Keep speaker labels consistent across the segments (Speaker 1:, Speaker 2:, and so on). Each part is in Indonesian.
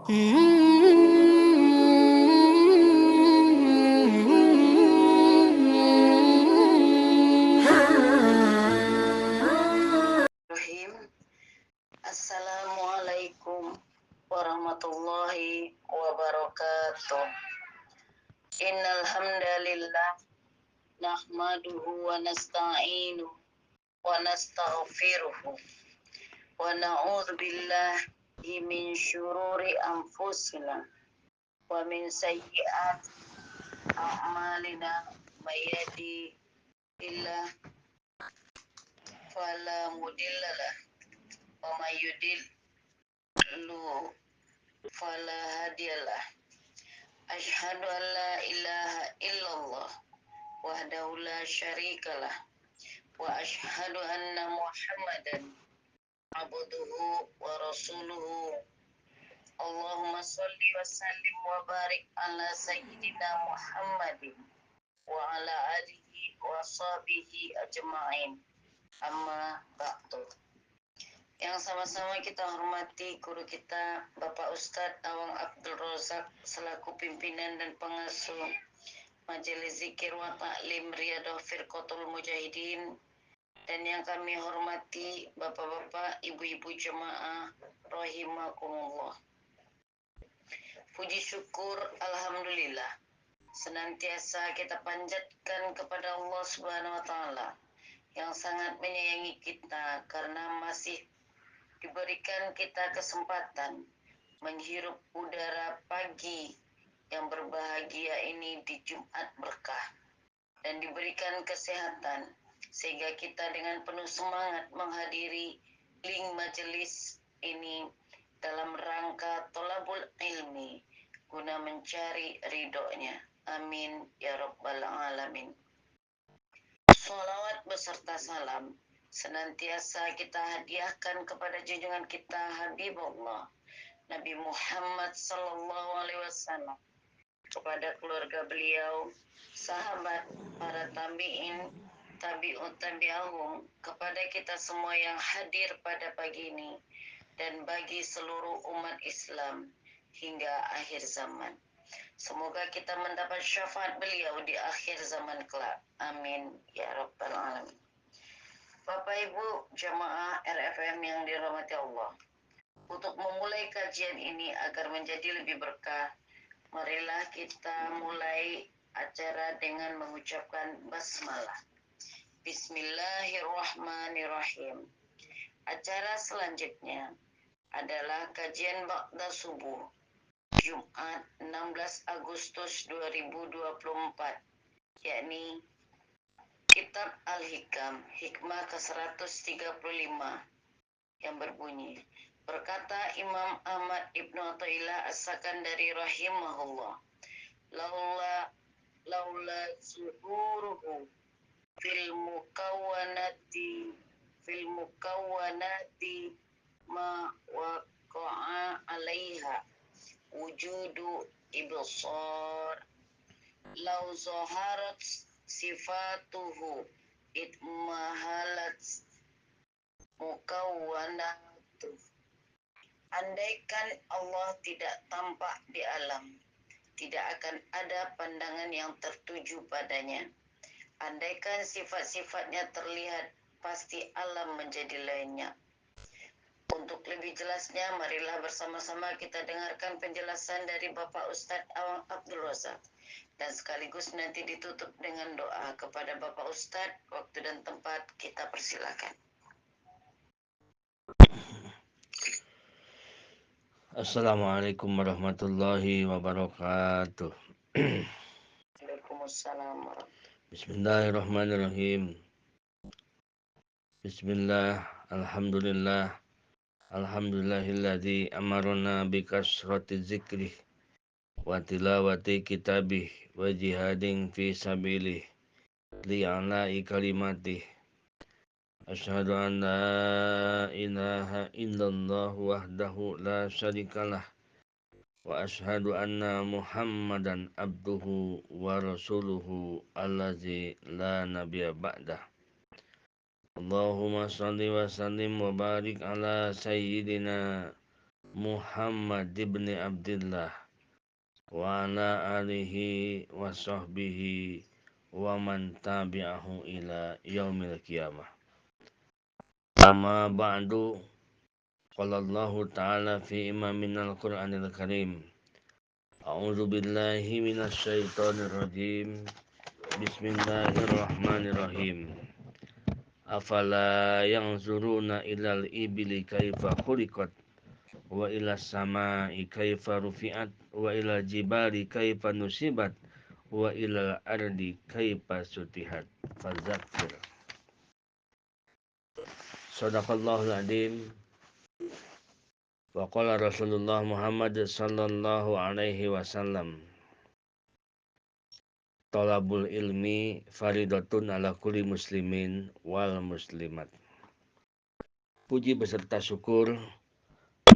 Speaker 1: Assalamualaikum warahmatullahi wabarakatuh. Innal hamdalillah nahmaduhu wa nasta'inuhu wa nastaghfiruhu wa na'udzu billahi min syururi anfusina wa min sayyiati a'malina may yahdihillahu fala mudhillalah wa may yudhlil fala hadiyalah. Asyhadu an la ilaha illallah wahdahu la syarikalah wa asyhadu anna Muhammadan abduhu wa rasuluhu. Allahumma shalli wa sallim wa barik ala sayyidina Muhammadin wa ala alihi wa sahbihi ajma'in. Amma ba'du. Yang sama-sama kita hormati guru kita Bapak Ustadz Awang Abdul Rozak selaku pimpinan dan pengasuh Majelis Zikir wa Ta'lim Riyadhah Firqatul Mujahidin, dan yang kami hormati bapak-bapak, ibu-ibu jemaah rahimakumullah. Puji syukur alhamdulillah senantiasa kita panjatkan kepada Allah Subhanahu wa taala yang sangat menyayangi kita karena masih diberikan kita kesempatan menghirup udara pagi yang berbahagia ini di Jumat berkah, dan diberikan kesehatan sehingga kita dengan penuh semangat menghadiri link majelis ini dalam rangka tolabul ilmi guna mencari ridhonya. Amin ya rabbal alamin. Sholawat beserta salam senantiasa kita hadiahkan kepada junjungan kita Habibullah Nabi Muhammad sallallahu alaihi wasallam, kepada keluarga beliau, sahabat, para tabi'in, tabi'ut tabi'ahum, kepada kita semua yang hadir pada pagi ini, dan bagi seluruh umat Islam hingga akhir zaman. Semoga kita mendapat syafaat beliau di akhir zaman kelak. Amin ya rabbal alamin. Bapak Ibu jamaah RFM yang dirahmati Allah, untuk memulai kajian ini agar menjadi lebih berkah, marilah kita mulai acara dengan mengucapkan basmalah. Bismillahirrahmanirrahim. Acara selanjutnya adalah kajian ba'da subuh Jumat 16 Agustus 2024, yakni Kitab Al-Hikam, hikmah ke-135 yang berbunyi, berkata Imam Ahmad Ibnu Athaillah As-Sakandari rahimahullah, laula zuhuruhu fil mukawwanati ma waqa'a alaiha wujudu ibsar law zaharat sifatuhu itmahalat mukawwanatu. Andaikan Allah tidak tampak di alam, tidak akan ada pandangan yang tertuju padanya. Andaikan sifat-sifatnya terlihat, pasti alam menjadi lenyap. Untuk lebih jelasnya, marilah bersama-sama kita dengarkan penjelasan dari Bapak Ustadz Awang Abdul Rozak, dan sekaligus nanti ditutup dengan doa kepada Bapak Ustadz. Waktu dan tempat kita persilakan.
Speaker 2: Assalamualaikum warahmatullahi wabarakatuh.
Speaker 1: Waalaikumsalam warahmatullahi.
Speaker 2: Bismillahirrahmanirrahim. Bismillah, alhamdulillah, alhamdulillahilladzi amarna bikasrati zikrih wa tilawati kitabih wa jihadin fi sabilih li'ala'i kalimatih. Asyhadu an la ilaha illallah wahdahu la syarikalah wa asyhadu anna Muhammadan abduhu wa rasuluhu allazi la nabiyya ba'dah. Allahumma salli wa sallim wa barik ala sayyidina Muhammad ibn Abdullah wa ala alihi wa sahbihi wa man tabi'ahu ila yaumil qiyamah. Amma ba'du, qala Allah ta'ala fi imaminal Qur'anil Karim. A'udzu billahi minasy syaithanir rajim. Bismillahirrahmanirrahim. Afala yanzuruna ilal ibili kaifa khuliqat wa ila samai kaifa rufi'at wa ila jibali kaifa nusibat wa ila ardi kaifa sutihat fadzakir. Sadaqallahul adzim. Wa qala Rasulullah Muhammad sallallahu alaihi wasallam, Thalabul ilmi faridatun ala kulli muslimin wal muslimat. Puji beserta syukur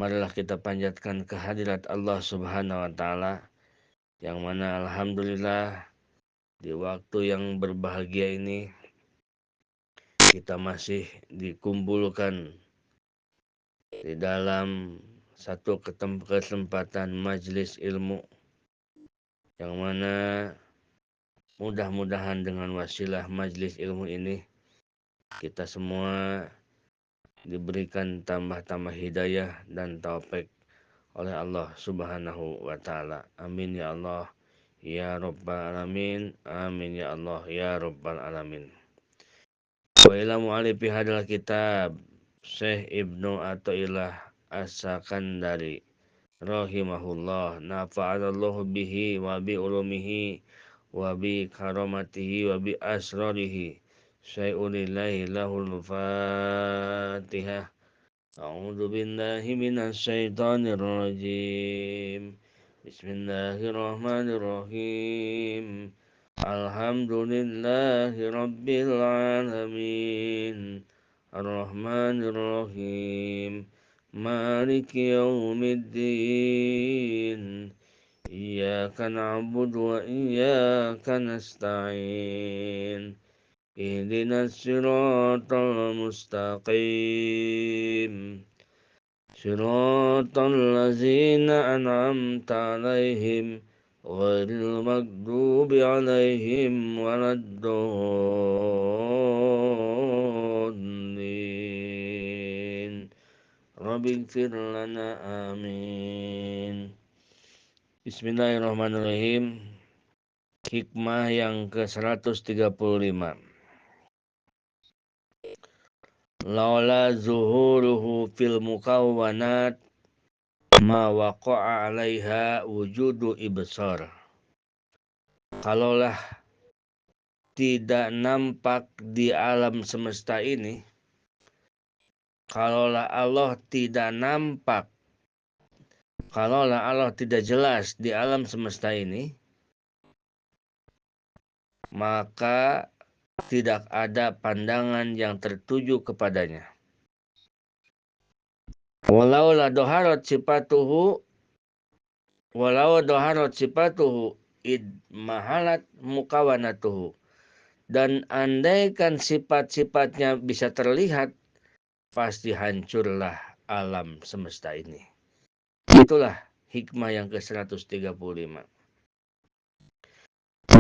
Speaker 2: marilah kita panjatkan kehadirat Allah Subhanahu wa taala, yang mana alhamdulillah di waktu yang berbahagia ini kita masih dikumpulkan di dalam satu kesempatan majelis ilmu, yang mana mudah-mudahan dengan wasilah majelis ilmu ini kita semua diberikan tambah-tambah hidayah dan taufik oleh Allah Subhanahu wa taala. Amin ya Allah ya rabbal alamin. Amin ya Allah ya rabbal alamin. Wa ila mu'alifi hadal kitab Syekh Ibnu Athaillah As-Sakandari rahimahullah, nafa'anallahu bihi wa bi ulumihi wa bi karamatihi wa bi asrarihi. Syai'ulillahi lahul fatihah. A'udzu billahi minasy syaithanir rajim. Bismillahirrahmanirrahim. Alhamdulillahi rabbil alamin. Ar-Rahmanir Rahim. Maliki yaumiddin. Iyyaka na'budu wa iyyaka nasta'in. Ihdinas siratal mustaqim. Siratal ladzina an'amta 'alaihim ghairil maghdubi 'alaihim waladdallin. Rabbighfir lana amin. Bismillahirrahmanirrahim. Hikmah yang ke-135. Laula zuhuruhu fil mukawwanat ma waqa'a 'alaiha wujudu ibsar. Kalaulah tidak nampak di alam semesta ini, kalaulah Allah tidak nampak, kalaulah Allah tidak jelas di alam semesta ini, maka tidak ada pandangan yang tertuju kepadanya. Walau doharat sifatuhu id mahalat mukawanatuhu. Dan andaikan sifat-sifatnya bisa terlihat, pasti hancurlah alam semesta ini. Itulah hikmah yang ke-135.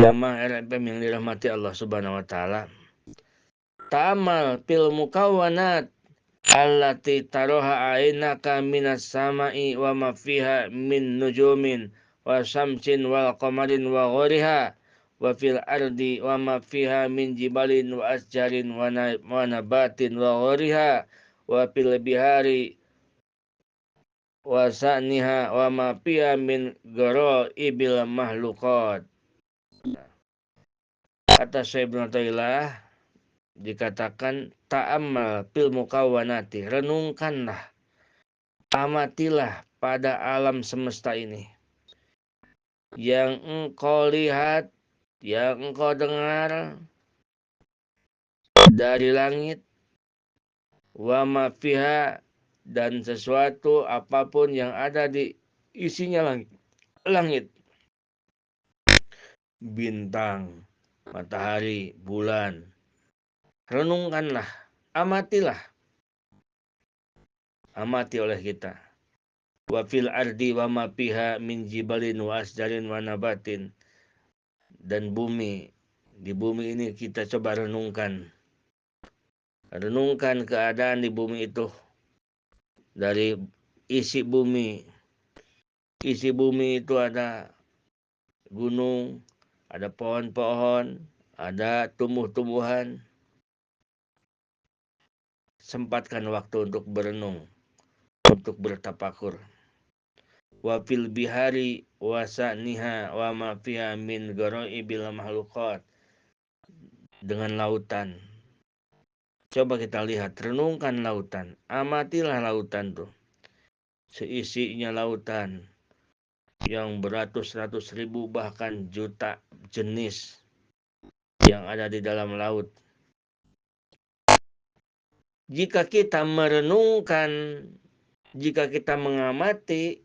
Speaker 2: Jamaah RFM yang dirahmati Allah Subhanahu wa taala. Ta'amal fil mukawwanat allati taroha ainaka minas sama'i wa ma fiha min nujumin wa syamsin wal qamarin wa ghoriha wa fil ardi wa ma fiha min jibalin wa asjarin wa nabatin wa ghoriha wa fil bihari wa sa'niha wa ma fiha min ghara'ibil mahluqat. Kata Syekh Ibnu Athaillah, dikatakan ta'ammal fil mukawwanati, renungkanlah, amatilah pada alam semesta ini. Yang engkau lihat, yang engkau dengar dari langit, wa ma fiha, dan sesuatu apapun yang ada di isinya langit. Bintang, matahari, bulan. Renungkanlah, amati oleh kita. wa fil ardi wa ma fiha min jibalin wa asjarin wa nabatin. Dan bumi, di bumi ini kita coba renungkan keadaan di bumi itu. Dari isi bumi itu ada gunung, ada pohon-pohon, ada tumbuh-tumbuhan. Sempatkan waktu untuk berenung, untuk bertapakur. Wa fil bihari wa sa'niha wa ma fiha min ghara'ibil makhluqat. Dengan lautan. Coba kita lihat, renungkan lautan. Amatilah lautan tuh. Seisinya lautan yang beratus-ratus ribu bahkan juta jenis yang ada di dalam laut. Jika kita merenungkan, jika kita mengamati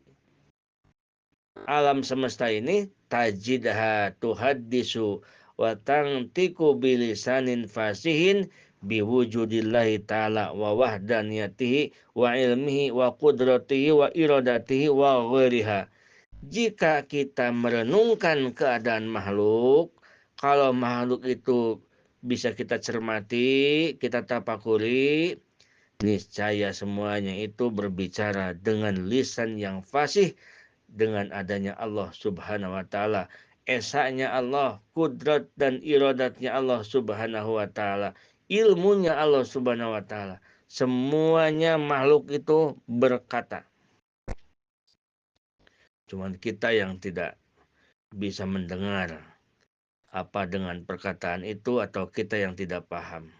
Speaker 2: alam semesta ini, tajidha tuhaddisu wa tantiku bilisanin fasihin biwujudillahi ta'ala wa wahdaniyatihi wa ilmihi wa qudratihi wa iradatihi wa ghairiha. Jika kita merenungkan keadaan makhluk, kalau makhluk itu bisa kita cermati, kita tapakuri, niscaya semuanya itu berbicara dengan lisan yang fasih dengan adanya Allah Subhanahu wa taala. Esanya Allah, kudrat dan iradatnya Allah Subhanahu wa taala, ilmunya Allah Subhanahu wa taala. Semuanya makhluk itu berkata. Cuman kita yang tidak bisa mendengar apa dengan perkataan itu, atau kita yang tidak paham.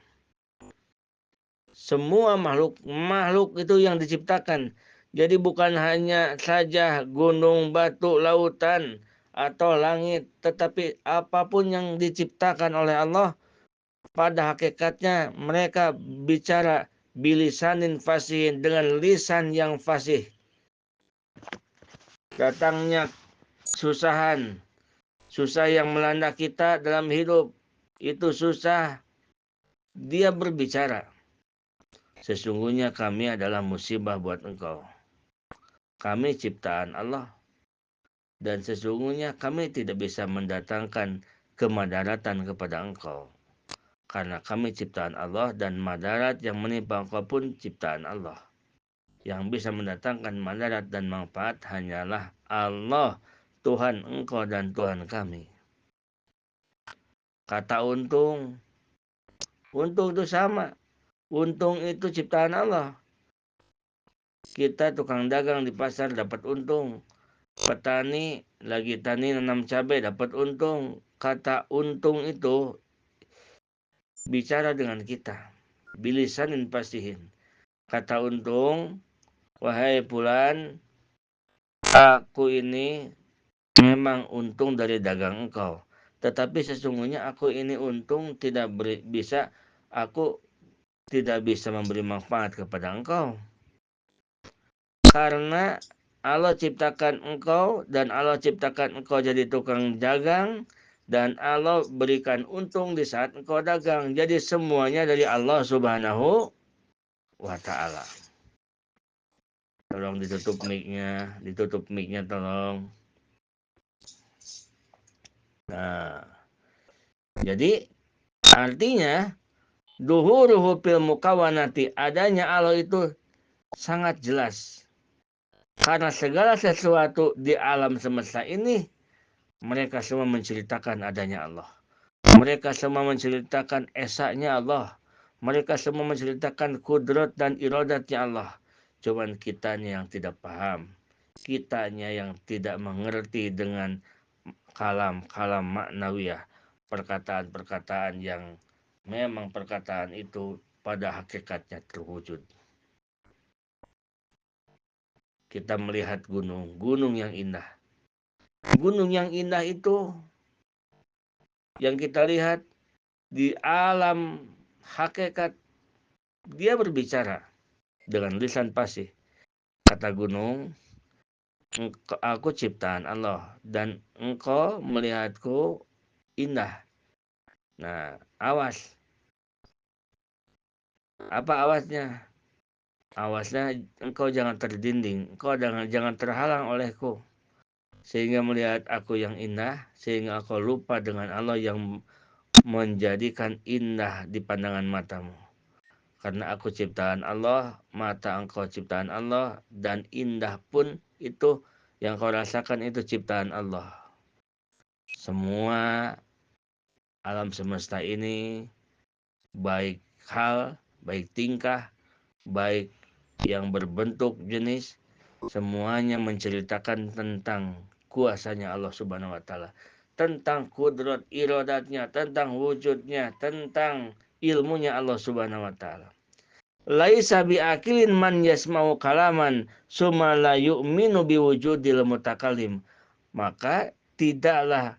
Speaker 2: Semua makhluk itu yang diciptakan. Jadi bukan hanya saja gunung, batu, lautan, atau langit, tetapi apapun yang diciptakan oleh Allah, pada hakikatnya mereka bicara bilisanin fasihin, dengan lisan yang fasih. Datangnya susah yang melanda kita dalam hidup, itu susah, dia berbicara. Sesungguhnya kami adalah musibah buat engkau. Kami ciptaan Allah. Dan sesungguhnya kami tidak bisa mendatangkan kemadaratan kepada engkau. Karena kami ciptaan Allah, dan madarat yang menimpa engkau pun ciptaan Allah. Yang bisa mendatangkan madarat dan manfaat hanyalah Allah, Tuhan engkau dan Tuhan kami. Kata untung itu sama. Untung itu ciptaan Allah. Kita tukang dagang di pasar dapat untung. Petani lagi tani nanam cabai dapat untung. Kata untung itu bicara dengan kita. Bilisanin fasihin. Kata untung, wahai fulan, aku ini memang untung dari dagang engkau. Tetapi sesungguhnya aku ini untung aku tidak bisa memberi manfaat kepada engkau. Karena Allah ciptakan engkau, dan Allah ciptakan engkau jadi tukang dagang, dan Allah berikan untung di saat engkau dagang. Jadi semuanya dari Allah Subhanahu wa ta'ala. Tolong ditutup mic-nya tolong. Nah, jadi artinya duhuruhu fil mukawanati, adanya Allah itu sangat jelas. Karena segala sesuatu di alam semesta ini, mereka semua menceritakan adanya Allah. Mereka semua menceritakan esanya Allah. Mereka semua menceritakan kudrat dan iradatnya Allah. Cuman kitanya yang tidak paham. Kitanya yang tidak mengerti dengan kalam-kalam maknawiyah. Perkataan-perkataan yang memang perkataan itu pada hakikatnya terwujud. Kita melihat gunung yang indah. Gunung yang indah itu yang kita lihat di alam hakikat, dia berbicara dengan lisan fasih. Kata gunung, aku ciptaan Allah dan engkau melihatku indah. Nah, awas. Apa awasnya? awaslah engkau jangan terdinding, engkau jangan terhalang olehku, sehingga melihat aku yang indah, sehingga engkau lupa dengan Allah yang menjadikan indah di pandangan matamu. Karena aku ciptaan Allah, mata engkau ciptaan Allah, dan indah pun itu yang kau rasakan itu ciptaan Allah. Semua alam semesta ini, baik hal, baik tingkah, baik yang berbentuk jenis, semuanya menceritakan tentang kuasanya Allah Subhanahu wa taala, tentang kudrat iradatnya, tentang wujudnya, tentang ilmunya Allah Subhanahu wa taala. Laisa biakilin man yasma'u kalaman summa la yu'minu biwujudil mutakallim. Maka tidaklah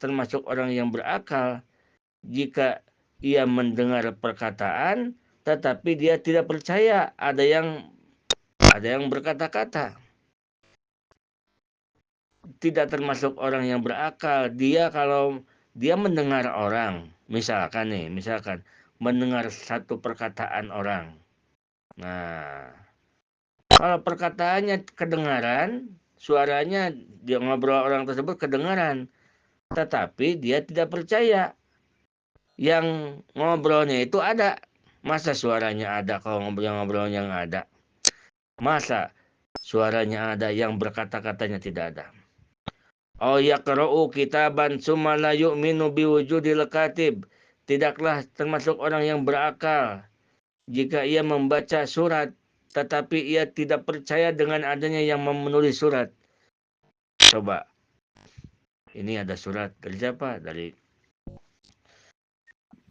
Speaker 2: termasuk orang yang berakal jika ia mendengar perkataan tetapi dia tidak percaya ada yang berkata-kata. Tidak termasuk orang yang berakal. Dia kalau dia mendengar orang, misalkan mendengar satu perkataan orang. Nah, kalau perkataannya kedengaran, suaranya dia ngobrol orang tersebut kedengaran, tetapi dia tidak percaya yang ngobrolnya itu ada. Masa suaranya ada kalau ngobrolnya nggak ada? Masa suaranya ada yang berkata-katanya tidak ada? Oh yaqra'u kitaban summa la yu'minu biwujudil katib. Tidaklah termasuk orang yang berakal jika ia membaca surat tetapi ia tidak percaya dengan adanya yang menulis surat. Coba, ini ada surat dari siapa? Dari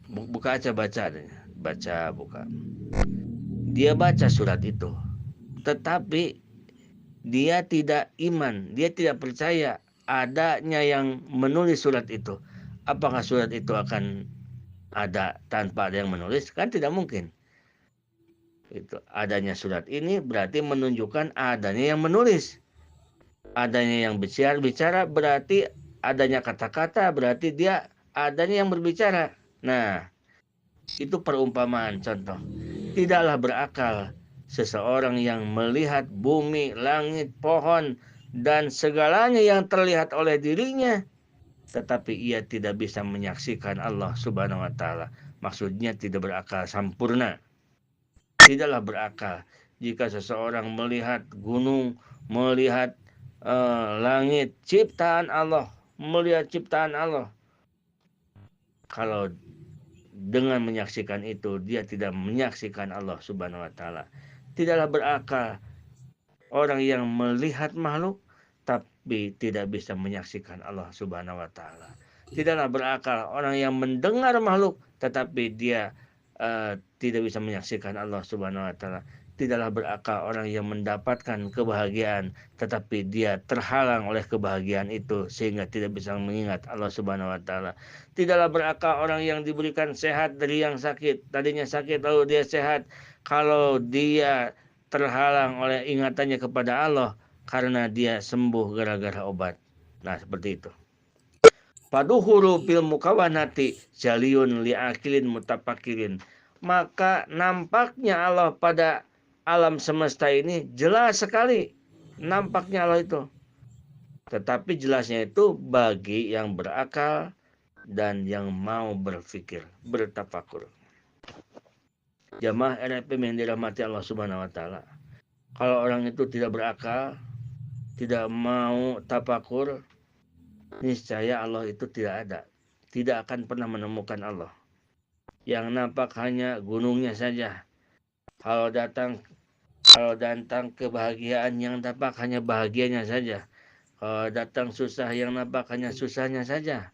Speaker 2: buka aja buka. Dia baca surat itu, tetapi dia tidak iman, dia tidak percaya adanya yang menulis surat itu. Apakah surat itu akan ada tanpa ada yang menulis? Kan tidak mungkin. Itu adanya surat ini berarti menunjukkan adanya yang menulis. Adanya yang bicara berarti adanya kata-kata, berarti dia adanya yang berbicara. Nah, itu perumpamaan contoh. Tidaklah berakal seseorang yang melihat bumi, langit, pohon, dan segalanya yang terlihat oleh dirinya, tetapi ia tidak bisa menyaksikan Allah Subhanahu wa taala. Maksudnya tidak berakal sempurna. Tidaklah berakal jika seseorang melihat gunung, melihat langit, ciptaan Allah, melihat ciptaan Allah. Kalau dengan menyaksikan itu, dia tidak menyaksikan Allah Subhanahu wa taala. Tidaklah berakal orang yang melihat makhluk tapi tidak bisa menyaksikan Allah Subhanahu wa taala. Tidaklah berakal orang yang mendengar makhluk tetapi dia tidak bisa menyaksikan Allah Subhanahu wa taala. Tidaklah berakal orang yang mendapatkan kebahagiaan tetapi dia terhalang oleh kebahagiaan itu sehingga tidak bisa mengingat Allah Subhanahu wa taala. Tidaklah berakal orang yang diberikan sehat dari yang sakit. Tadinya sakit lalu dia sehat kalau dia terhalang oleh ingatannya kepada Allah karena dia sembuh gara-gara obat. Nah, seperti itu. Paduhuru bil mukawanati jaliyun li'akilin mutapakirin. Maka nampaknya Allah pada alam semesta ini jelas sekali. Nampaknya Allah itu. Tetapi jelasnya itu bagi yang berakal dan yang mau berpikir, bertafakur. Jamaah RFM yang dirahmati Allah Subhanahu wa taala. Kalau orang itu tidak berakal, tidak mau tafakur, niscaya Allah itu tidak ada. Tidak akan pernah menemukan Allah. Yang nampak hanya gunungnya saja. Kalau datang kebahagiaan yang nampak hanya bahagianya saja. Kalau datang susah yang nampak hanya susahnya saja.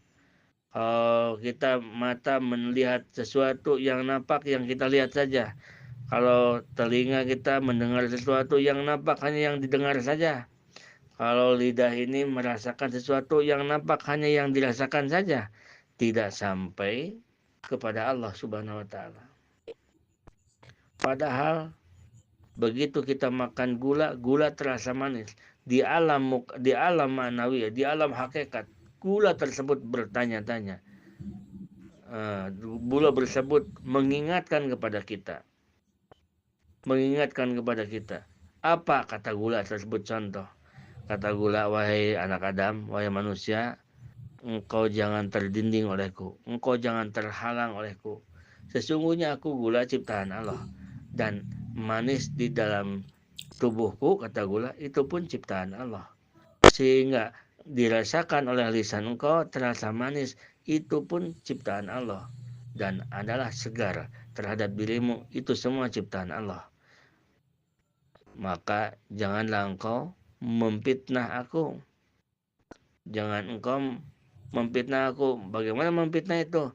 Speaker 2: Kalau kita mata melihat sesuatu yang nampak yang kita lihat saja. Kalau telinga kita mendengar sesuatu yang nampak hanya yang didengar saja. Kalau lidah ini merasakan sesuatu yang nampak hanya yang dirasakan saja. Tidak sampai kepada Allah Subhanahu wa taala. Padahal begitu kita makan gula terasa manis. Di alam ma'nawi, di alam hakikat, gula tersebut bertanya-tanya. Gula tersebut mengingatkan kepada kita mengingatkan kepada kita. Apa kata gula tersebut contoh? Kata gula, wahai anak Adam, wahai manusia, engkau jangan terdinding olehku, engkau jangan terhalang olehku. Sesungguhnya aku gula ciptaan Allah, dan manis di dalam tubuhku, kata gula, itu pun ciptaan Allah. Sehingga dirasakan oleh lisan engkau terasa manis, itu pun ciptaan Allah. Dan adalah segar terhadap dirimu, itu semua ciptaan Allah. Maka janganlah engkau memfitnah aku. Jangan engkau memfitnah aku. Bagaimana memfitnah itu?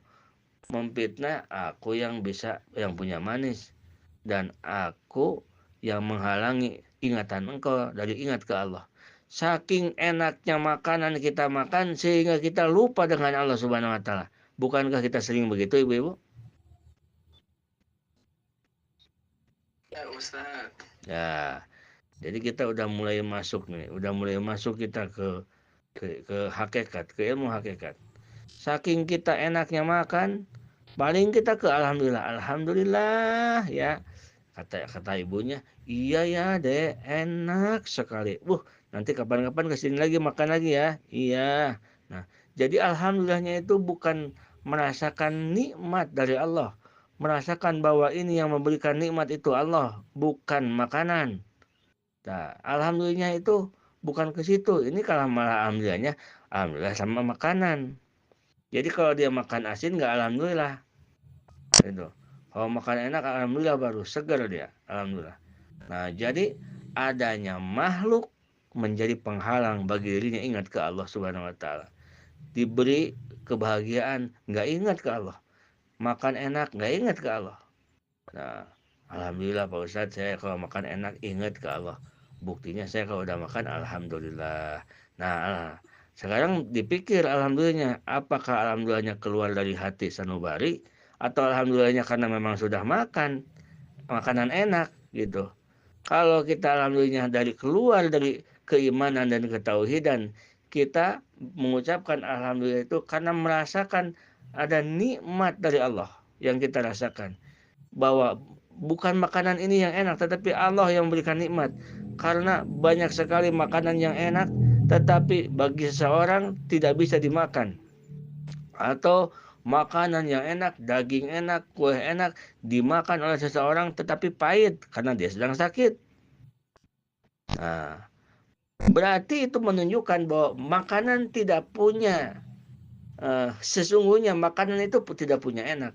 Speaker 2: Memfitnah aku yang punya manis, dan aku yang menghalangi ingatan engkau dari ingat ke Allah. Saking enaknya makanan kita makan sehingga kita lupa dengan Allah Subhanahu wa taala. Bukankah kita sering begitu, Ibu-ibu?
Speaker 3: Ya, Ustaz.
Speaker 2: Ya. Jadi kita udah mulai masuk kita ke hakikat, ke ilmu hakikat. Saking kita enaknya makan, paling kita ke alhamdulillah ya. Kata ibunya, iya ya dek, enak sekali. Nanti kapan-kapan kesini lagi makan lagi ya. Iya. Nah, jadi alhamdulillahnya itu bukan merasakan nikmat dari Allah. Merasakan bahwa ini yang memberikan nikmat itu Allah, bukan makanan. Nah, alhamdulillahnya itu bukan ke situ. Ini kalau malah alhamdulillah sama makanan. Jadi kalau dia makan asin nggak alhamdulillah. Gitu. Kalau makan enak alhamdulillah, baru segar dia, alhamdulillah. Nah, jadi adanya makhluk menjadi penghalang bagi dirinya ingat ke Allah Subhanahu wa taala. Diberi kebahagiaan nggak ingat ke Allah. Makan enak nggak ingat ke Allah. Nah, alhamdulillah Pak Ustadz, saya kalau makan enak ingat ke Allah. Buktinya saya kalau udah makan alhamdulillah. Nah, sekarang dipikir alhamdulillahnya, apakah alhamdulillahnya keluar dari hati sanubari atau alhamdulillahnya karena memang sudah makan makanan enak gitu. Kalau kita alhamdulillahnya keluar dari keimanan dan ketauhidan, kita mengucapkan alhamdulillah itu karena merasakan ada nikmat dari Allah yang kita rasakan. Bahwa bukan makanan ini yang enak, tetapi Allah yang memberikan nikmat. Karena banyak sekali makanan yang enak, tetapi bagi seseorang tidak bisa dimakan. Atau makanan yang enak, daging enak, kue enak, dimakan oleh seseorang tetapi pahit karena dia sedang sakit. Nah, berarti itu menunjukkan bahwa makanan tidak punya, sesungguhnya makanan itu tidak punya enak.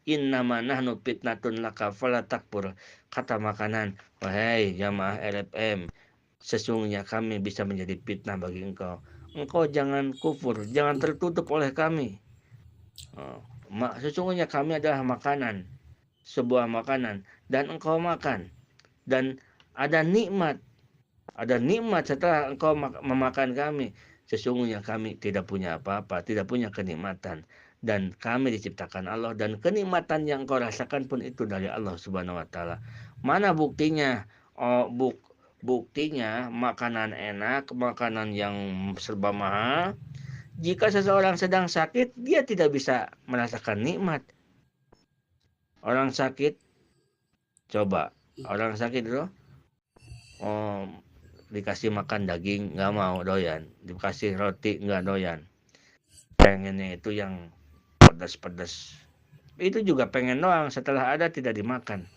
Speaker 2: Innama nahnu fitnatun laka fala takfur. Kata makanan, wahai jamaah LFM, sesungguhnya kami bisa menjadi fitnah bagi engkau. Engkau jangan kufur, jangan tertutup oleh kami. Sesungguhnya kami adalah makanan, sebuah makanan, dan engkau makan. Dan ada nikmat setelah engkau memakan kami. Sesungguhnya kami tidak punya apa-apa, tidak punya kenikmatan. Dan kami diciptakan Allah, dan kenikmatan yang kau rasakan pun itu dari Allah Subhanahu wa taala. Mana buktinya? Buktinya makanan enak, makanan yang serba mahal. Jika seseorang sedang sakit, dia tidak bisa merasakan nikmat. Orang sakit, coba orang sakit itu dikasih makan daging nggak mau, doyan. Dikasih roti nggak doyan. Pengennya itu yang pedas-pedas. Itu juga pengen doang, setelah ada tidak dimakan.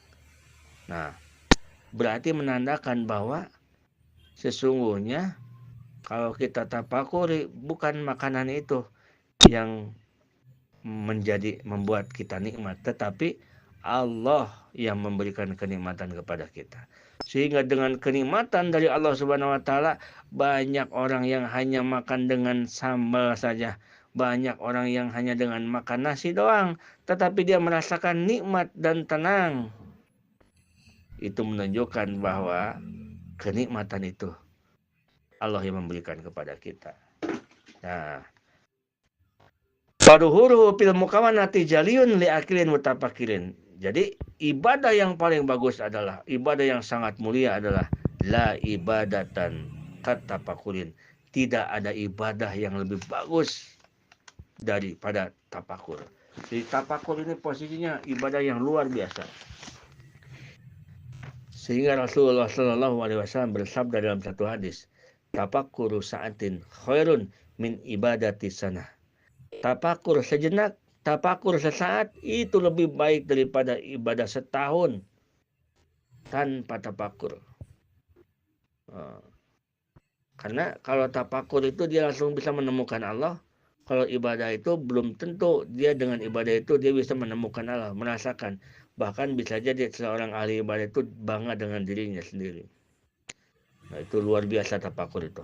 Speaker 2: Nah, berarti menandakan bahwa sesungguhnya kalau kita tapakuri, bukan makanan itu yang membuat kita nikmat, tetapi Allah yang memberikan kenikmatan kepada kita. Sehingga dengan kenikmatan dari Allah Subhanahu wa taala, banyak orang yang hanya makan dengan sambal saja. Banyak orang yang hanya dengan makan nasi doang, tetapi dia merasakan nikmat dan tenang. Itu menunjukkan bahwa kenikmatan itu Allah yang memberikan kepada kita. Nah, faduhuruhu fil mukawanati jaliyun li akilin mutafakirin. Jadi ibadah yang paling bagus adalah, ibadah yang sangat mulia adalah la ibadatan katafakurin. Tidak ada ibadah yang lebih bagus daripada tafakur. Jadi tafakur ini posisinya ibadah yang luar biasa. Sehingga Rasulullah Shallallahu Alaihi Wasallam bersabda dalam satu hadis, tafakkuru sa'atin khairun min ibadati sanah. Tafakur sejenak, tafakur sesaat itu lebih baik daripada ibadah setahun tanpa tafakur. Karena kalau tafakur itu dia langsung bisa menemukan Allah. Kalau ibadah itu belum tentu dia dengan ibadah itu dia bisa menemukan Allah, merasakan. Bahkan bisa jadi seorang ahli ibadah itu bangga dengan dirinya sendiri. Nah, itu luar biasa tafakur itu.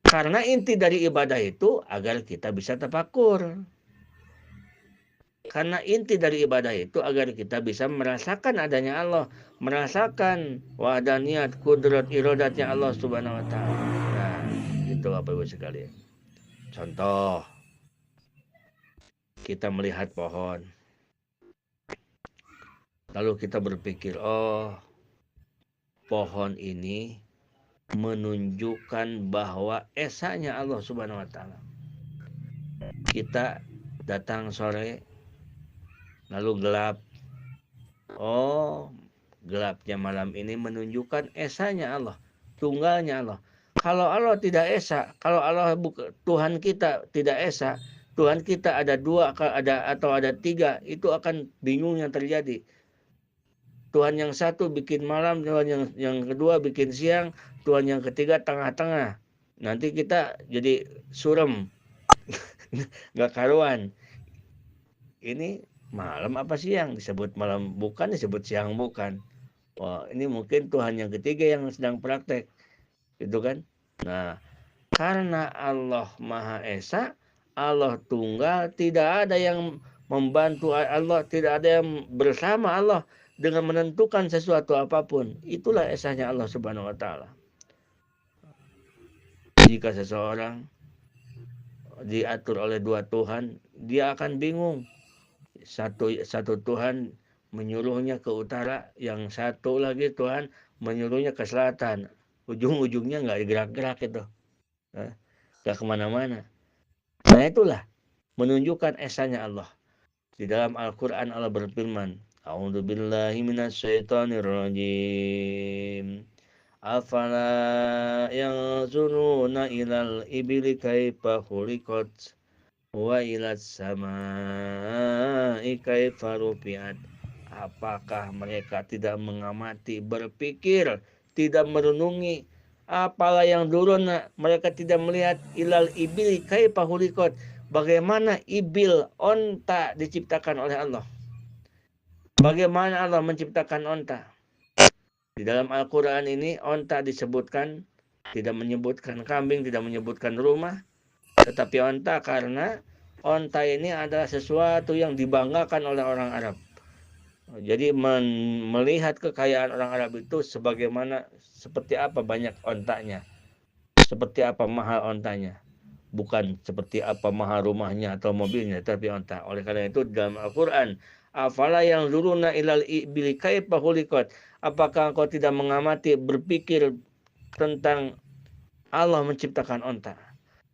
Speaker 2: Karena inti dari ibadah itu agar kita bisa tafakur. Karena inti dari ibadah itu agar kita bisa merasakan adanya Allah, merasakan wahdaniyat, kudrat, iradatnya Allah Subhanahu wa taala. Nah, itu Bapak Ibu sekalian. Contoh, kita melihat pohon. Lalu kita berpikir, oh, pohon ini menunjukkan bahwa esanya Allah Subhanahu wa taala. Kita datang sore lalu gelap. Oh, gelapnya malam ini menunjukkan esanya Allah, tunggalnya Allah. Kalau Allah tidak esa, kalau Allah Tuhan kita tidak esa, Tuhan kita ada dua atau ada tiga, itu akan bingung yang terjadi. Tuhan yang satu bikin malam, Tuhan yang kedua bikin siang, Tuhan yang ketiga tengah-tengah. Nanti kita jadi surem, nggak karuan. Ini malam apa siang? Disebut malam bukan, disebut siang bukan. Wah, ini mungkin Tuhan yang ketiga yang sedang praktek. Gitu kan? Nah, karena Allah Maha Esa, Allah Tunggal, tidak ada yang membantu Allah, tidak ada yang bersama Allah dengan menentukan sesuatu apapun. Itulah esanya Allah Subhanahu wa taala. Jika seseorang diatur oleh dua Tuhan, dia akan bingung. Satu Tuhan menyuruhnya ke utara, yang satu lagi Tuhan menyuruhnya ke selatan. Ujung-ujungnya nggak gerak-gerak itu, nggak kemana-mana. Nah, itulah menunjukkan esanya Allah. Di dalam Al-Quran Allah berfirman, A'udzubillahi minasyaitonirrajim. Afala yanzuruna ilal ibili kaifa khuliqat wa ilas samai kaifa rufi'at. Apakah mereka tidak mengamati, berpikir, tidak merenungi? Apalah yang turun, mereka tidak melihat ilal ibili kaifa khuliqat, bagaimana ibil, onta diciptakan oleh Allah. Bagaimana Allah menciptakan onta? Di dalam Al-Quran ini onta disebutkan, tidak menyebutkan kambing, tidak menyebutkan rumah, tetapi onta karena onta ini adalah sesuatu yang dibanggakan oleh orang Arab. Jadi melihat kekayaan orang Arab itu sebagaimana, seperti apa banyak ontanya, seperti apa mahal ontanya. Bukan seperti apa mahal rumahnya atau mobilnya, tapi onta. Oleh karena itu dalam Al-Quran, afala yang zuruna ilal ibili kaifa khuliqat. Apakah engkau tidak mengamati, berpikir tentang Allah menciptakan onta?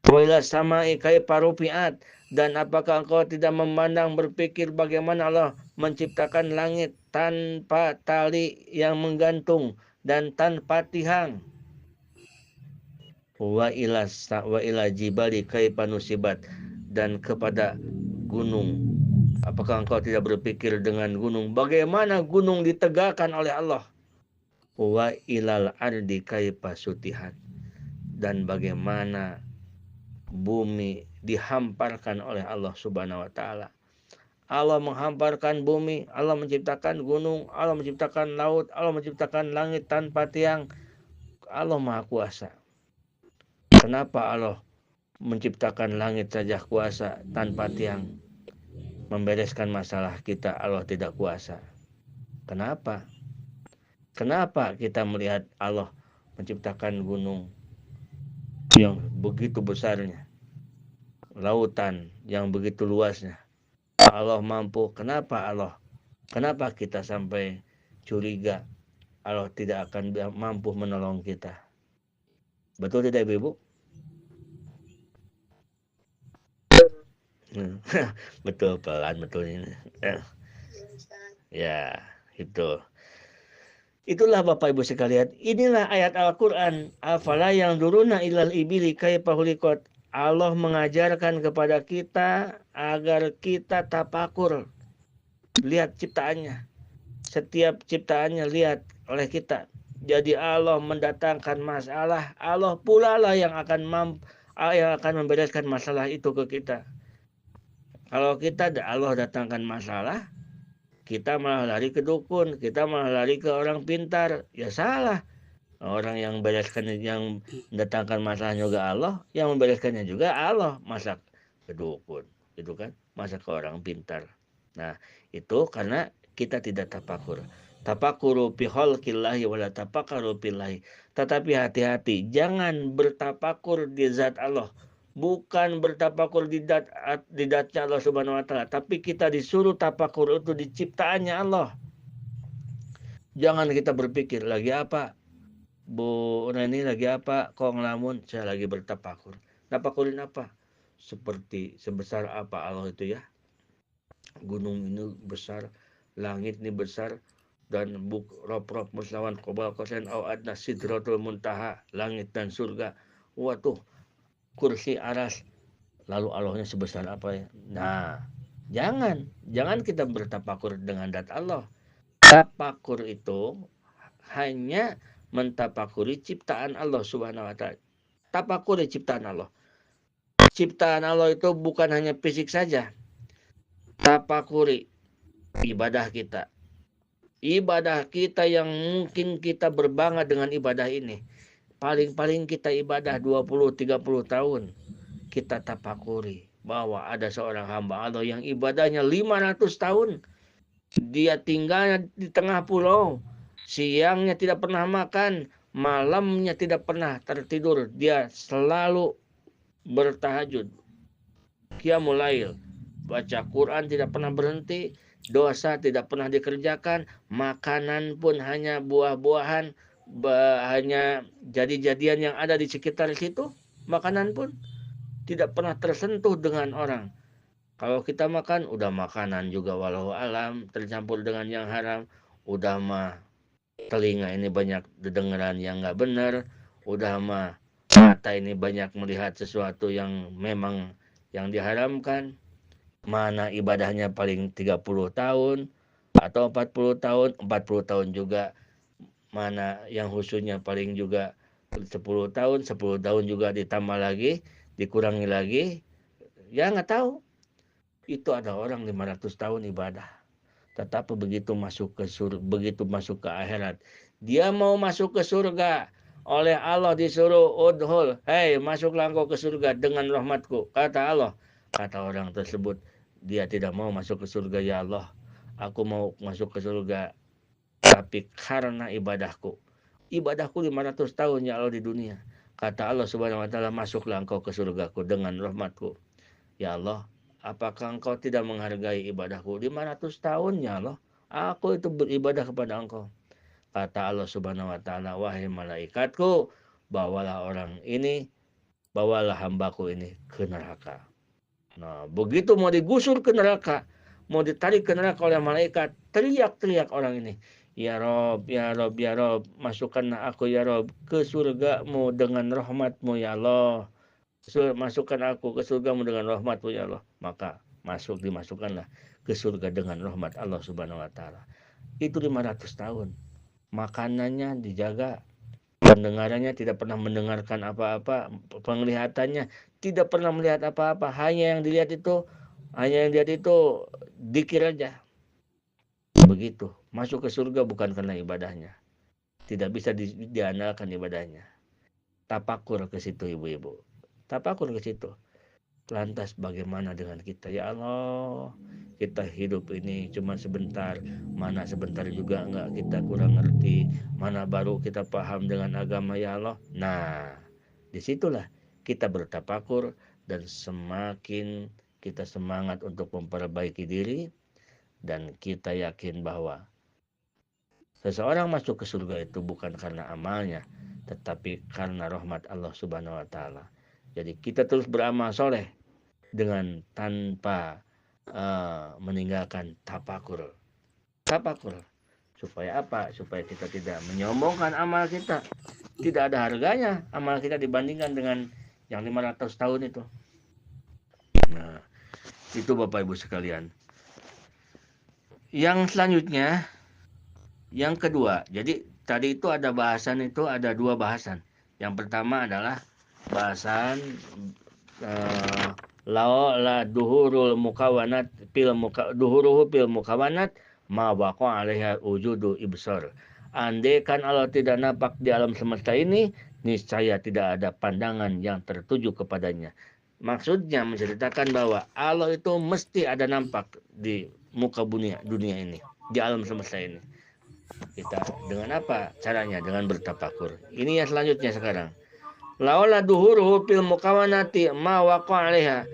Speaker 2: Wa ila samai kaifa rufi'at. Dan apakah engkau tidak memandang, berpikir bagaimana Allah menciptakan langit tanpa tali yang menggantung dan tanpa tiang? Wa ila jibali kaifa nusibat. Dan kepada gunung, apakah engkau tidak berpikir dengan gunung, bagaimana gunung ditegakkan oleh Allah? Wa ilal ardi kaifa sutihat. Dan bagaimana bumi dihamparkan oleh Allah Subhanahu wa taala. Allah menghamparkan bumi, Allah menciptakan gunung, Allah menciptakan laut, Allah menciptakan langit tanpa tiang. Allah Maha Kuasa. Kenapa Allah menciptakan langit saja kuasa tanpa tiang? Membereskan masalah kita Allah tidak kuasa. Kenapa? Kenapa kita melihat Allah menciptakan gunung yang begitu besarnya, lautan yang begitu luasnya? Allah mampu. Kenapa kita sampai curiga Allah tidak akan mampu menolong kita? Betul tidak Ibu? Betul, pelan betul ini. Ya, itu. Itulah Bapak Ibu sekalian, inilah ayat Al-Quran. Afala yang duruna ilal ibili kaifa khuliqat. Allah mengajarkan kepada kita agar kita tapakur. Lihat ciptaannya. Setiap ciptaannya lihat oleh kita. Jadi Allah mendatangkan masalah, Allah pula lah yang akan membereskan masalah itu ke kita. Kalau kita Allah datangkan masalah, kita malah lari ke dukun, kita malah lari ke orang pintar, ya salah. Orang yang membereskan, yang mendatangkan masalahnya juga Allah, yang membereskannya juga Allah. Masa ke dukun, itu kan? Masa ke orang pintar. Nah, itu karena kita tidak tapakur. Tapakuru fi khalqillahi wala tapakaru fillahi. Tetapi hati-hati, jangan bertapakur di zat Allah. Bukan bertapakur di zatnya Allah Subhanahu wa taala, tapi kita disuruh tapakur itu di ciptaannya Allah. Jangan kita berpikir lagi apa? Bu Neni lagi apa? Kok ngelamun? Saya lagi bertapakur. Tapakurin apa? Seperti sebesar apa Allah itu ya? Gunung ini besar, langit ini besar, dan rob muslawan qobal qasain au adna sidratul muntaha, langit dan surga. Waduh, kursi aras. Lalu Allahnya sebesar apa ya? Nah, jangan kita bertapakur dengan zat Allah. Tapakur itu hanya mentapakuri ciptaan Allah Subhanahu wa taala. Tapakuri ciptaan Allah. Ciptaan Allah itu bukan hanya fisik saja. Tapakuri ibadah kita. Ibadah kita yang mungkin kita berbangga dengan ibadah ini. Paling-paling kita ibadah 20-30 tahun. Kita tapakuri bahwa ada seorang hamba Allah yang ibadahnya 500 tahun. Dia tinggalnya di tengah pulau. Siangnya tidak pernah makan. Malamnya tidak pernah tertidur. Dia selalu bertahajud. Qiyamul lail. Baca Quran tidak pernah berhenti. Dosa tidak pernah dikerjakan. Makanan pun hanya buah-buahan. Hanya jadi-jadian yang ada di sekitar situ. Makanan pun tidak pernah tersentuh dengan orang. Kalau kita makan, udah makanan juga walau alam, tercampur dengan yang haram. Udah mah telinga ini banyak dengeran yang nggak benar. Udah mah mata ini banyak melihat sesuatu yang memang yang diharamkan. Mana ibadahnya paling 30 tahun atau 40 tahun, 40 tahun juga. Mana yang khususnya paling juga 10 tahun, 10 tahun juga ditambah lagi, dikurangi lagi. Ya nggak tahu. Itu ada orang 500 tahun ibadah. Tetapi begitu masuk ke surga, begitu masuk ke akhirat, dia mau masuk ke surga. Oleh Allah disuruh udhul, hei masuklah engkau ke surga dengan rahmatku. Kata Allah, kata orang tersebut, dia tidak mau masuk ke surga. Ya Allah, aku mau masuk ke surga, tapi karena ibadahku. Ibadahku 500 tahun ya Allah di dunia. Kata Allah Subhanahu wa taala, masuklah engkau ke surgaku dengan rahmatku. Ya Allah, apakah engkau tidak menghargai ibadahku 500 tahun ya Allah? Aku itu beribadah kepada engkau. Kata Allah Subhanahu wa taala, wahai malaikatku, bawalah orang ini, bawalah hambaku ini ke neraka. Nah, begitu mau digusur ke neraka, mau ditarik ke neraka oleh malaikat, teriak-teriak orang ini. Ya Rob, ya Rob, ya Rob, masukkanlah aku ya Rob ke surgamu dengan rahmatmu ya Allah. Masukkan aku ke surgamu dengan rahmatmu ya Allah. Maka dimasukkanlah ke surga dengan rahmat Allah Subhanahu wa taala. Itu 500 tahun. Makanannya dijaga, pendengarannya tidak pernah mendengarkan apa-apa, penglihatannya tidak pernah melihat apa-apa, hanya yang dilihat itu dikir aja. Begitu, masuk ke surga bukan karena ibadahnya. Tidak bisa diandalkan ibadahnya. Tapakur ke situ ibu-ibu. Tapakur ke situ. Lantas bagaimana dengan kita? Ya Allah, kita hidup ini cuma sebentar. Mana sebentar juga enggak kita kurang ngerti. Mana baru kita paham dengan agama ya Allah. Nah, disitulah kita bertapakur dan semakin kita semangat untuk memperbaiki diri. Dan kita yakin bahwa seseorang masuk ke surga itu bukan karena amalnya, tetapi karena rahmat Allah Subhanahu wa taala. Jadi kita terus beramal soleh dengan tanpa meninggalkan tapakur. Tapakur. Supaya apa? Supaya kita tidak menyombongkan amal kita. Tidak ada harganya amal kita dibandingkan dengan yang 500 tahun itu. Nah, itu Bapak Ibu sekalian. Yang selanjutnya, yang kedua. Jadi tadi itu ada bahasan itu ada 2 bahasan. Yang pertama adalah bahasan la duhurul mukawanat duhuruhu fil mukawanat ma waqa 'alaiha wujudu ibsar. Andaikan Allah tidak nampak di alam semesta ini, niscaya tidak ada pandangan yang tertuju kepadanya. Maksudnya menceritakan bahwa Allah itu mesti ada nampak di muka dunia ini, di alam semesta ini. Kita dengan apa caranya? Dengan bertafakur. Ini yang selanjutnya sekarang. Laula duhuruhu fil mukawanati ma waqa 'alaiha.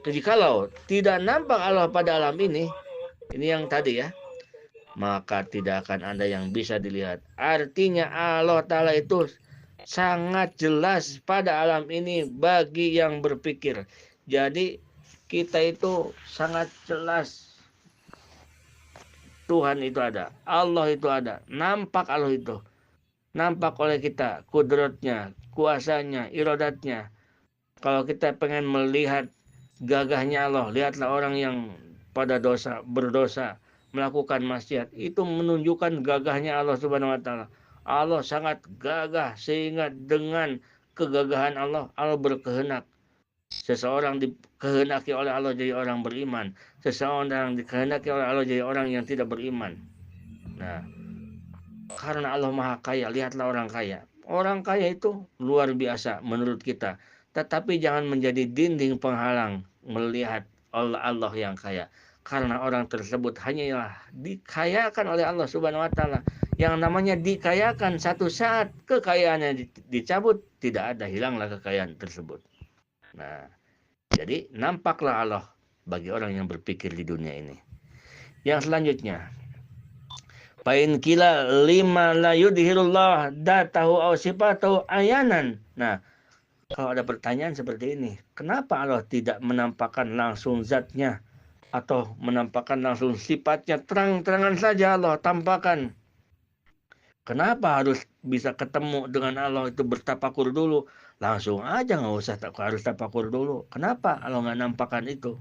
Speaker 2: Jikalau tidak nampak Allah pada alam ini yang tadi ya, maka tidak akan ada yang bisa dilihat. Artinya Allah Ta'ala itu sangat jelas pada alam ini bagi yang berpikir. Jadi kita itu sangat jelas Tuhan itu ada, Allah itu ada, nampak Allah itu. Nampak oleh kita kudratnya, kuasanya, iradatnya. Kalau kita pengen melihat gagahnya Allah, lihatlah orang yang pada berdosa, melakukan maksiat. Itu menunjukkan gagahnya Allah Subhanahu wa taala. Allah sangat gagah sehingga dengan kegagahan Allah berkehendak. Seseorang dikehendaki oleh Allah jadi orang beriman. Seseorang dikehendaki oleh Allah jadi orang yang tidak beriman. Nah, karena Allah Maha Kaya, lihatlah orang kaya. Orang kaya itu luar biasa menurut kita. Tetapi jangan menjadi dinding penghalang melihat Allah yang kaya. Karena orang tersebut hanyalah dikayakan oleh Allah Subhanahu wa taala. Yang namanya dikayakan, satu saat kekayaannya dicabut, tidak ada, hilanglah kekayaan tersebut. Nah, jadi nampaklah Allah bagi orang yang berpikir di dunia ini. Yang selanjutnya, Pain kila lima la yudhirullah datahu aw sifatahu ayanan. Nah, kalau ada pertanyaan seperti ini, kenapa Allah tidak menampakkan langsung zatnya atau menampakkan langsung sifatnya? Terang-terangan saja Allah tampakkan. Kenapa harus bisa ketemu dengan Allah itu bertafakur dulu? Langsung aja, nggak usah harus tafakur dulu. Kenapa Allah nggak nampakkan itu?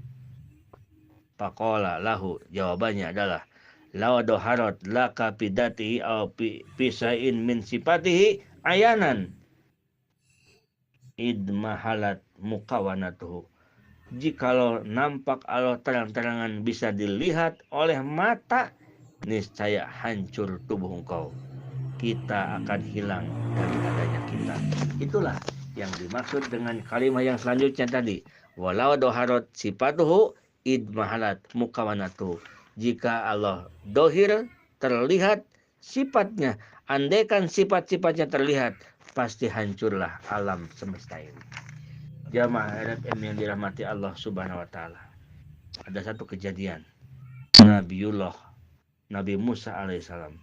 Speaker 2: Faqala lahu, jawabannya adalah law doharat laka bidatihi aw pisain min sifatihi ayanan idmahalat mukawanatuhu. Jikalau nampak Allah terang-terangan bisa dilihat oleh mata, niscaya hancur tubuh engkau. Kita akan hilang dari adanya kita. Itulah yang dimaksud dengan kalimat yang selanjutnya tadi. Walau doharat sifatuhu idmahalat mukawanatuhu. Jika Allah dohir, terlihat sifatnya, andaikan sifat-sifatnya terlihat, pasti hancurlah alam semesta ini. Jamaah RFM yang dirahmati Allah Subhanahu wa taala. Ada satu kejadian. Nabi Musa alaihissalam.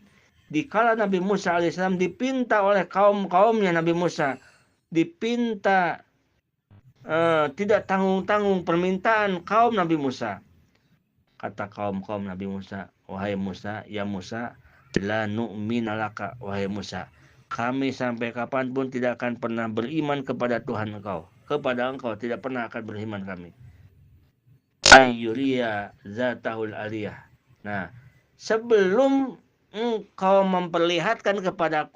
Speaker 2: Dikala Nabi Musa alaihissalam dipinta oleh kaum-kaumnya Nabi Musa, dipinta tidak tanggung-tanggung permintaan kaum Nabi Musa. Kata kaum-kaum Nabi Musa, wahai Musa, ya Musa, la nu'mina laka, wahai Musa, kami sampai kapanpun tidak akan pernah beriman kepada Tuhan engkau. Kepada engkau tidak pernah akan beriman kami. Ayyuriya zatahul aliyah. Nah, sebelum engkau memperlihatkan kepada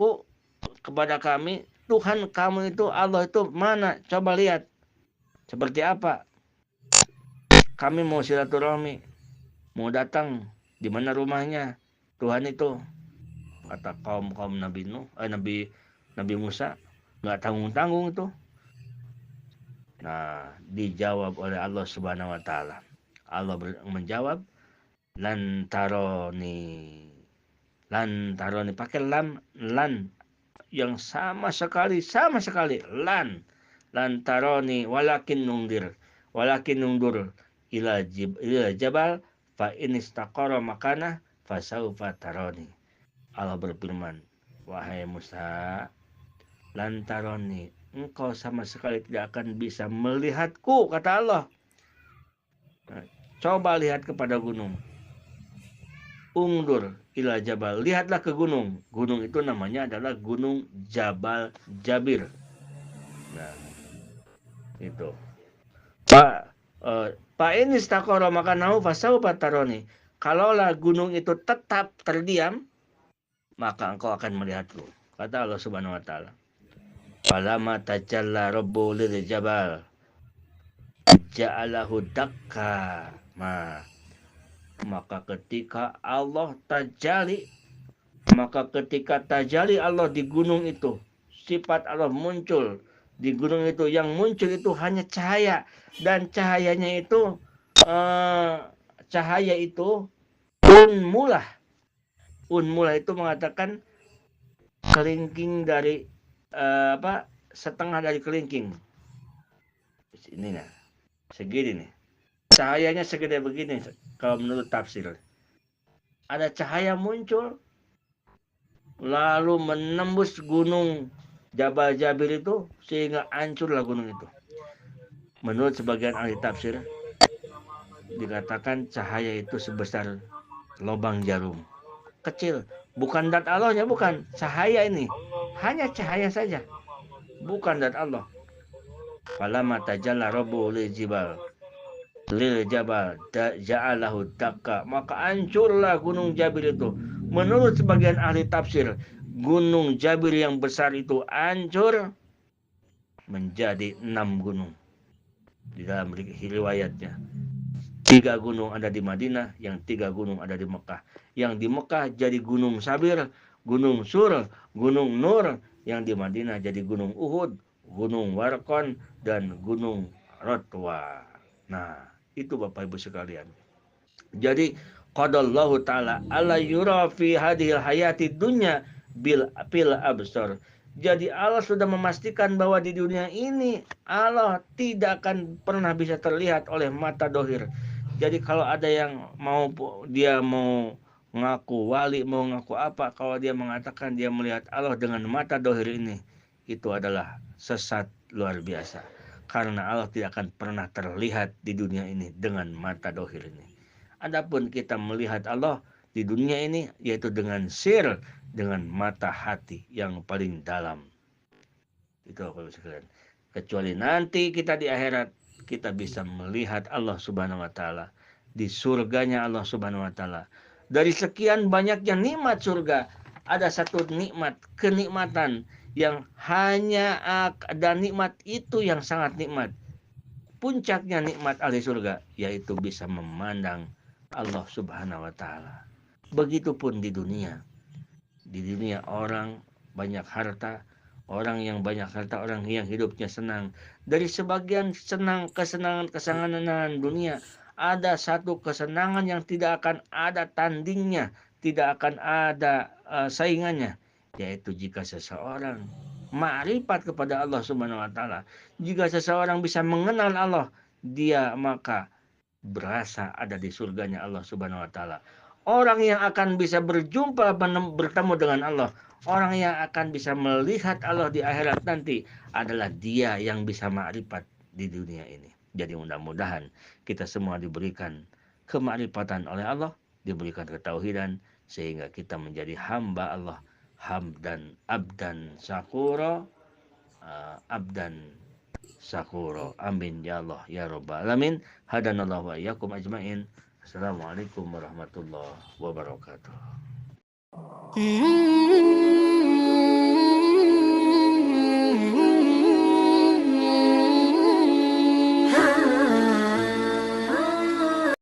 Speaker 2: kami, Tuhan kamu itu, Allah itu mana? Coba lihat. Seperti apa? Kami mau silaturahmi. Mau datang, di mana rumahnya Tuhan itu? Kata kaum Nabi Musa, nggak tanggung-tanggung itu. Nah, dijawab oleh Allah Subhanahu wa taala. Allah menjawab, lantaroni, pakai lan yang sama sekali, lantaroni walakin nungdur ila jabal fa in istaqara makana fasaufa tarani. Allah berfirman, wahai Musa, lantaroni, engkau sama sekali tidak akan bisa melihatku, kata Allah. Nah, coba lihat kepada gunung. Ungdur ila jabal. Lihatlah ke gunung. Gunung itu namanya adalah Gunung Jabal Jabir. Nah, itu. Pak ini stakoro makanahu fasaufa taroni. Kalaulah gunung itu tetap terdiam, maka engkau akan melihatku. Kata Allah Subhanahu wa taala. Falamma tajalla rabbu lil jabal ja'alahu dakka. Maka ketika Allah tajali, Allah di gunung itu, sifat Allah muncul di gunung itu, yang muncul itu hanya cahaya, dan cahayanya itu cahaya itu unmulah itu mengatakan kelingking dari setengah dari kelingking. Ini nah, segini nih. Cahayanya segede begini kalau menurut tafsir. Ada cahaya muncul lalu menembus gunung Jabal Jabir itu sehingga hancurlah gunung itu. Menurut sebagian ahli tafsir dikatakan cahaya itu sebesar lubang jarum. Kecil, bukan zat Allahnya, bukan. Cahaya ini hanya cahaya saja, bukan zat Allah. Falamma tajalla rabbu lil jabal ja'alahu dakka, maka hancurlah gunung Jabir itu. Menurut sebagian ahli tafsir, gunung Jabir yang besar itu hancur menjadi 6 gunung. Di dalam riwayatnya 3 gunung ada di Madinah, yang 3 gunung ada di Mekah. Yang di Mekah jadi gunung Sabir, gunung Sur, gunung Nur. Yang di Madinah jadi gunung Uhud, gunung Warqon, dan gunung Rotwa. Nah, itu Bapak Ibu sekalian. Jadi qadallahu ta'ala ala yura fi hadhil hayati dunya bil absar. Jadi Allah sudah memastikan bahwa di dunia ini Allah tidak akan pernah bisa terlihat oleh mata dohir. Jadi kalau ada yang dia mau ngaku wali, mau ngaku apa, kalau dia mengatakan dia melihat Allah dengan mata dohir ini, itu adalah sesat luar biasa. Karena Allah tidak akan pernah terlihat di dunia ini dengan mata dohir ini. Adapun kita melihat Allah di dunia ini yaitu dengan sir, dengan mata hati yang paling dalam. Itu apa sekalian. Kecuali nanti kita di akhirat kita bisa melihat Allah Subhanahu wa taala di surganya Allah Subhanahu wa taala. Dari sekian banyaknya nikmat surga, ada satu nikmat, kenikmatan yang hanya ada nikmat itu yang sangat nikmat. Puncaknya nikmat ahli surga yaitu bisa memandang Allah Subhanahu wa taala. Begitupun di dunia. Di dunia orang banyak harta, orang yang banyak harta, orang yang hidupnya senang. Dari sebagian kesenangan dunia, ada satu kesenangan yang tidak akan ada tandingnya, tidak akan ada saingannya, yaitu jika seseorang ma'rifat kepada Allah Subhanahu wa taala. Jika seseorang bisa mengenal Allah, dia maka berasa ada di surganya Allah Subhanahu wa taala. Orang yang akan bisa bertemu dengan Allah, orang yang akan bisa melihat Allah di akhirat nanti adalah dia yang bisa ma'rifat di dunia ini. Jadi mudah-mudahan kita semua diberikan kemakrifatan oleh Allah, diberikan ketauhidan sehingga kita menjadi hamba Allah, abdan syakura, amin ya Allah ya rabbal alamin. Hadanallahu wa iyyakum ajmain. Assalamualaikum warahmatullahi wabarakatuh.